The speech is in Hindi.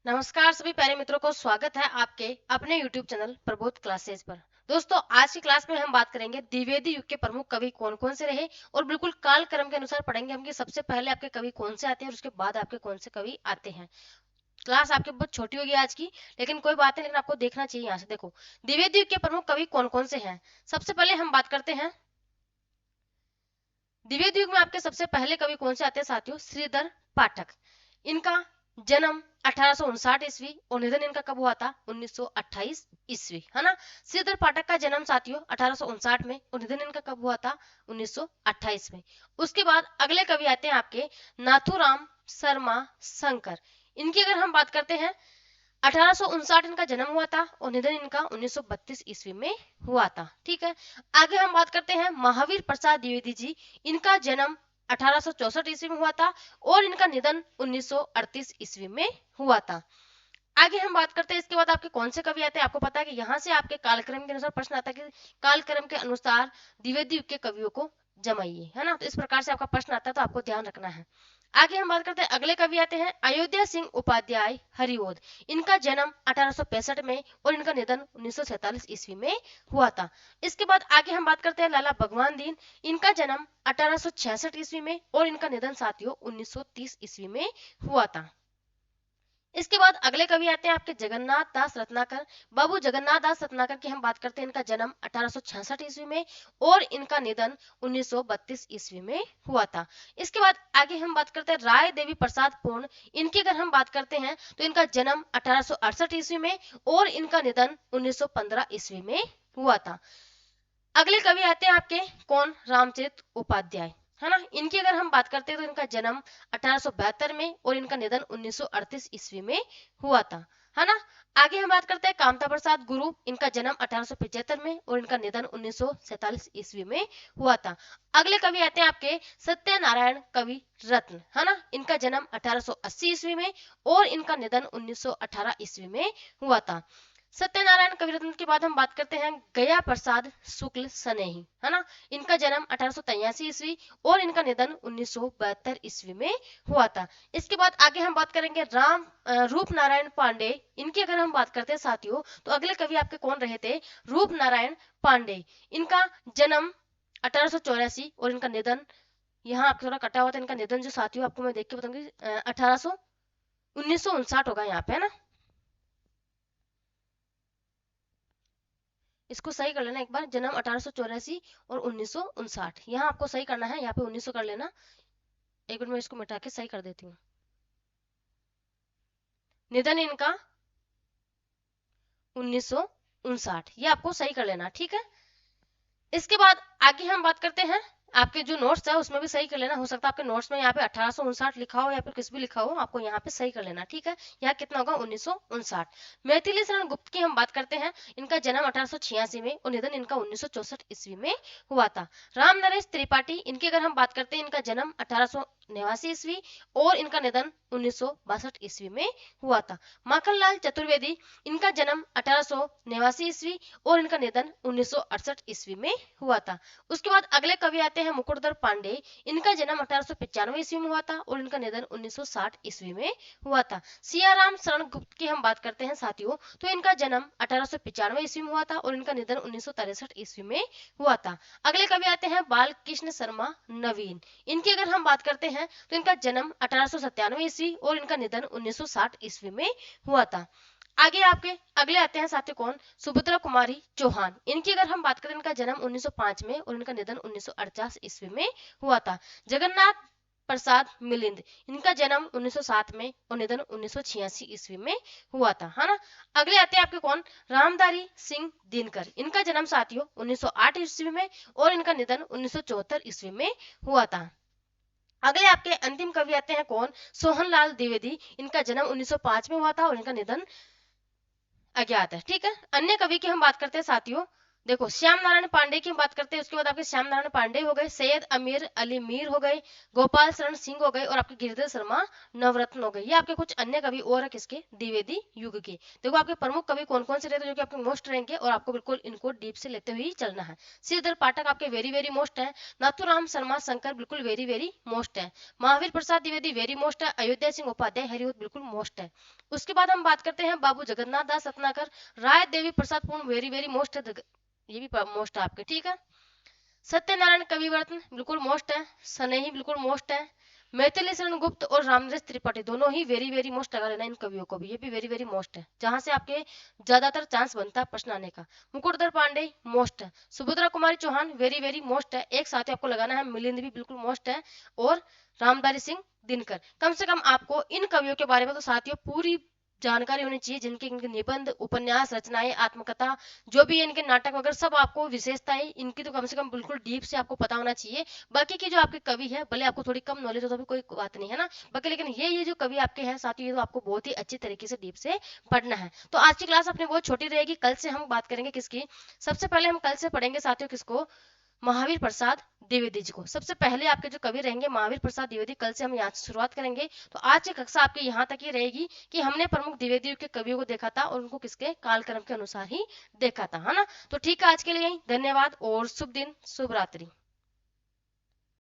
नमस्कार सभी प्यारे मित्रों को स्वागत है आपके अपने YouTube चैनल प्रबोध क्लासेस पर। दोस्तों आज की क्लास में हम बात करेंगे द्विवेदी युग के प्रमुख कवि कौन कौन से रहे और बिल्कुल काल क्रम के अनुसार पढ़ेंगे हम कि सबसे पहले आपके कवि कौन से आते हैं और उसके बाद आपके कौन से कवि आते हैं। क्लास आपके बहुत छोटी होगी आज की, लेकिन कोई बात नहीं, लेकिन आपको देखना चाहिए। यहाँ से देखो द्विवेदी युग के प्रमुख कवि कौन कौन से हैं। सबसे पहले हम बात करते हैं द्विवेदी युग में आपके सबसे पहले कवि कौन से आते हैं साथियों, श्रीधर पाठक। इनका जन्म 1859 ईस्वी और निधन इनका कब हुआ था, 1928 ईस्वी, है ना। श्रीधर पाठक का जन्म साथियों 1859 में और निधन इनका कब हुआ था, 1928 में। उसके बाद अगले कवि आते हैं आपके नाथूराम शर्मा शंकर। इनकी अगर हम बात करते हैं 1859 इनका जन्म हुआ था और निधन इनका 1932 ईस्वी में हुआ था। ठीक है, आगे हम बात करते हैं महावीर प्रसाद द्विवेदी जी। इनका जन्म 1864 ईस्वी में हुआ था और इनका निधन 1938 ईस्वी में हुआ था। आगे हम बात करते हैं इसके बाद आपके कौन से कवि आते हैं। आपको पता है कि यहाँ से आपके कालक्रम के अनुसार प्रश्न आता है कि कालक्रम के अनुसार द्विवेदी युग के कवियों को जमाइए, है ना। तो इस प्रकार से आपका प्रश्न आता है, तो आपको ध्यान रखना है। आगे हम बात करते हैं अगले कवि आते हैं अयोध्या सिंह उपाध्याय हरिओद। इनका जन्म 1865 में और इनका निधन 1947 ईस्वी में हुआ था। इसके बाद आगे हम बात करते हैं लाला भगवान दीन। इनका जन्म 1866 ईस्वी में और इनका निधन साथियों 1930 ईस्वी में हुआ था। इसके बाद अगले कवि आते हैं आपके जगन्नाथ दास रत्नाकर। बाबू जगन्नाथ दास रत्नाकर की हम बात करते हैं। इनका जन्म 1866 ईस्वी में और इनका निधन 1932 ईस्वी में हुआ था। इसके बाद आगे हम बात करते हैं राय देवी प्रसाद पूर्ण। इनकी अगर हम बात करते हैं तो इनका जन्म 1868 ईस्वी में और इनका निधन 1915 ईस्वी में हुआ था। अगले कवि आते हैं आपके कौन, रामचरित उपाध्याय, है ना। इनकी अगर हम बात करते हैं तो इनका जन्म 1872 में और इनका निधन 1938 ईस्वी में हुआ था, है ना। आगे हम बात करते हैं कामता प्रसाद गुरु। इनका जन्म 1875 में और इनका निधन 1947 ईस्वी में हुआ था। अगले कवि आते हैं आपके सत्यनारायण कवि रत्न, है ना। इनका जन्म 1880 ईस्वी में और इनका निधन 1918 ईस्वी में हुआ था। सत्यनारायण कविरत्न के बाद हम बात करते हैं गया प्रसाद शुक्ल सनेही, है ना। इनका जन्म 1883 ईस्वी और इनका निधन 1972 ईस्वी में हुआ था। इसके बाद आगे हम बात करेंगे रूप नारायण पांडे। इनकी अगर हम बात करते हैं साथियों तो अगले कवि आपके कौन रहे थे, रूप नारायण पांडे। इनका जन्म 1884 और इनका निधन, यहाँ आपको थोड़ा कटा हुआ था, इनका निधन जो साथियों आपको मैं देख के बताऊंगी 1959 होगा यहाँ पे, है ना। इसको सही कर लेना एक बार, जन्म 1884 और 1959, यहाँ आपको सही करना है, यहाँ पे 1900 कर लेना। एक मिनट में इसको मिटा के सही कर देती हूँ। निधन इनका 1959, ये आपको सही कर लेना, ठीक है। इसके बाद आगे हम बात करते हैं आपके जो नोट्स है उसमें भी सही कर लेना। हो सकता है आपके नोट्स में यहाँ पे 1859 लिखा हो या फिर कुछ भी लिखा हो, आपको यहाँ पे सही कर लेना, ठीक है। यहाँ कितना होगा, 1959। मैथिली शरण गुप्त की हम बात करते हैं। इनका जन्म 1886 में और निधन इनका 1964 ईस्वी में हुआ था। राम नरेश त्रिपाठी, इनकी अगर हम बात करते हैं, इनका जन्म 1889 ईस्वी और इनका निधन 1962 ईस्वी में हुआ था। माखनलाल चतुर्वेदी, इनका जन्म 1889 ईस्वी और इनका निधन 1968 ईस्वी में हुआ था। उसके बाद अगले कवि आते हैं मुकुटधर पांडे। इनका जन्म 1895 ईस्वी में हुआ था और इनका निधन 1960 ईस्वी में हुआ था। सियाराम शरण गुप्त की हम बात करते हैं साथियों तो इनका जन्म 1895 ईस्वी में हुआ था और इनका निधन 1963 ईस्वी में हुआ था। अगले कवि आते हैं बालकृष्ण शर्मा नवीन। इनकी अगर हम बात करते हैं तो इनका जन्म 1897 ईस्वी और इनका निधन 1960 ईस्वी में हुआ था। आगे आपके अगले आते हैं साथियों कौन, सुभद्रा कुमारी चौहान। इनकी अगर हम बात करें, इनका जन्म 1905 में और इनका निधन 1948 ईस्वी में हुआ था। जगन्नाथ प्रसाद मिलिंद, इनका जन्म 1907 में और निधन 1986 ईस्वी में हुआ था, है ना। अगले आते हैं आपके कौन, रामधारी सिंह दिनकर। इनका जन्म साथियों 1908 ईस्वी में और इनका निधन 1974 ईस्वी में हुआ था। अगले आपके अंतिम कवि आते हैं कौन, सोहनलाल द्विवेदी। इनका जन्म 1905 में हुआ था और इनका निधन अज्ञात है, ठीक है। अन्य कवि की हम बात करते हैं साथियों देखो श्याम नारायण पांडे की हम बात करते हैं, उसके बाद आपके श्याम नारायण पांडे हो गए, सैयद अमीर अली मीर हो गए, गोपाल शरण सिंह हो गए और आपके गिरिधर शर्मा नवरत्न हो गए। ये आपके कुछ अन्य कवि और है किसके, द्विवेदी युग के। देखो आपके प्रमुख कवि कौन कौन से रहते हैं जो कि आपके मोस्ट रहेंगे और आपको बिल्कुल इनको डीप से लेते हुए ही चलना है। श्रीधर पाठक आपके वेरी वेरी मोस्ट है, नाथुराम शर्मा शंकर बिल्कुल वेरी वेरी मोस्ट है, महावीर प्रसाद द्विवेदी वेरी मोस्ट है, अयोध्या सिंह उपाध्याय हरिवंश बिल्कुल मोस्ट है। उसके बाद हम बात करते हैं बाबू जगन्नाथ दास रत्नाकर, राय देवी प्रसाद पूर्ण वेरी वेरी मोस्ट है, ये भी मोस्ट है आपके, ठीक है। सत्यनारायण कविवर्तन बिल्कुल मोस्ट है, सनेही बिल्कुल मोस्ट है, मैथिली शरण गुप्त और रामनरेश त्रिपाठी दोनों ही वेरी वेरी मोस्ट लगा लेना इन कवियों को भी, ये भी वेरी वेरी मोस्ट है, जहां से आपके ज्यादातर चांस बनता है प्रश्न आने का। मुकुटधर पांडे मोस्ट है, Subhadra Kumari Chauhan very very most है, एक साथ ही आपको लगाना है मिलिंद भी बिल्कुल मोस्ट है, और रामधारी सिंह दिनकर। कम से कम आपको इन कवियों के बारे में तो साथियों पूरी जानकारी होनी चाहिए, जिनके इनके निबंध उपन्यास रचनाएं आत्मकथा जो भी है, इनके नाटक वगैरह सब आपको विशेषताएं इनकी तो कम से कम बिल्कुल डीप से आपको पता होना चाहिए। बाकी की जो आपके कवि है भले आपको थोड़ी कम नॉलेज हो तो भी कोई बात नहीं है ना, बाकी लेकिन ये जो कवि आपके हैं साथियों ये तो आपको बहुत ही अच्छी तरीके से डीप से पढ़ना है। तो आज की क्लास अपनी बहुत छोटी रहेगी, कल से हम बात करेंगे किसकी, सबसे पहले हम कल से पढ़ेंगे साथियों किसको, महावीर प्रसाद द्विवेदी जी को। सबसे पहले आपके जो कवि रहेंगे महावीर प्रसाद द्विवेदी, कल से हम यहाँ से शुरुआत करेंगे। तो आज की कक्षा आपके यहाँ तक ही रहेगी कि हमने प्रमुख द्विवेदी के कवियों को देखा था और उनको किसके कालक्रम के अनुसार ही देखा था, है ना। तो ठीक है, आज के लिए यही, धन्यवाद और शुभ दिन, शुभ रात्रि।